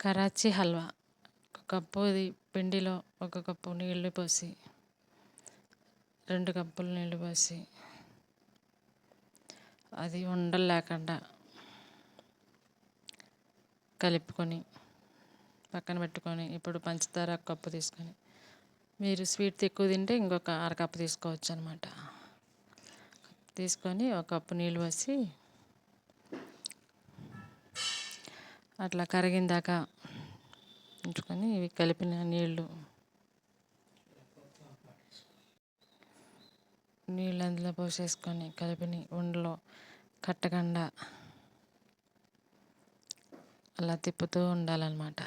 కరాచీ హల్వా. ఒక కప్పు పిండిలో 1 కప్పు నీళ్లు పోసి 2 కప్పులు నీళ్లు పోసి అది ఉండలు లేకుండా కలుపుకొని పక్కన పెట్టుకొని, ఇప్పుడు పంచదార 1 కప్పు తీసుకొని, మీరు స్వీట్ ఎక్కువ తింటే ఇంకొక అరకప్పు తీసుకోవచ్చు అనమాట. తీసుకొని 1 కప్పు నీళ్ళు పోసి అట్లా కరిగిందాక ఉంచుకొని, ఇవి కలిపిన నీళ్ళు అందులో పోసేసుకొని కలిపిని ఉండలో కట్టకుండా అలా తిప్పుతూ ఉండాలన్నమాట.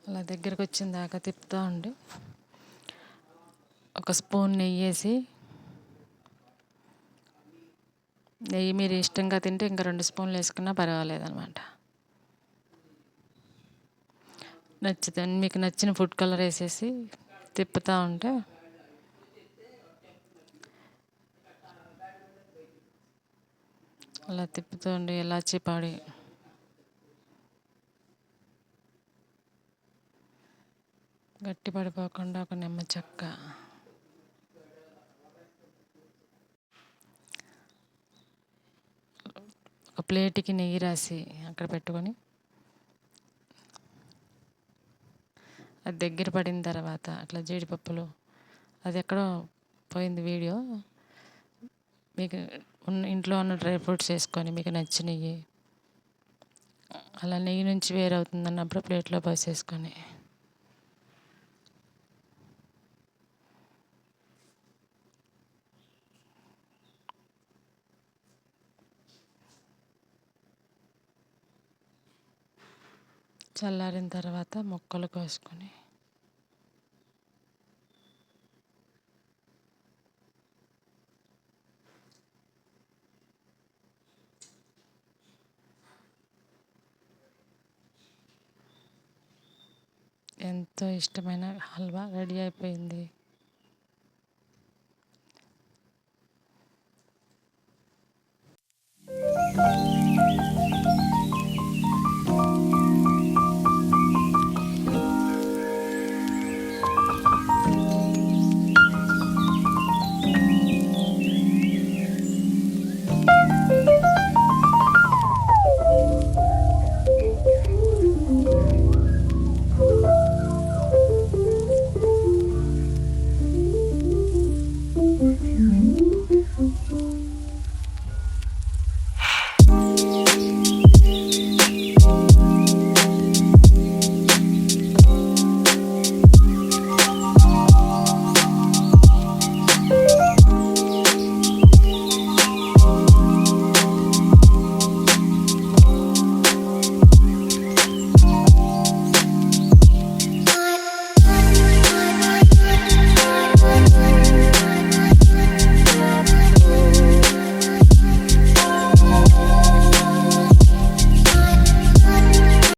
అలా దగ్గరకు వచ్చిన దాకా తిప్పుతూ ఉండి 1 స్పూన్ నెయ్యి వేసి, నెయ్యి మీరు ఇష్టంగా తింటే ఇంకా 2 స్పూన్లు వేసుకున్నా పర్వాలేదన్నమాట. నచ్చితే మీకు నచ్చిన ఫుడ్ కలర్ వేసేసి తిప్పుతూ ఉంటే అలా తిప్పుతూ ఉండి ఇలాచీ పొడి, గట్టి పడిపోకుండా ఒక నిమ్మ చెక్క, ఒక ప్లేట్కి నెయ్యి రాసి అక్కడ పెట్టుకొని, అది దగ్గర పడిన తర్వాత అట్లా జీడిపప్పులు, అది ఎక్కడో పోయింది వీడియో, మీకు ఇంట్లో ఉన్న డ్రై ఫ్రూట్స్ వేసుకొని మీకు నచ్చినవి అలా నెయ్యి నుంచి వేరవుతుంది అన్నప్పుడు ప్లేట్లో పోసేసుకొని చల్లారిన తర్వాత ముక్కలు కోసుకొని ఎంతో ఇష్టమైన హల్వా రెడీ అయిపోయింది.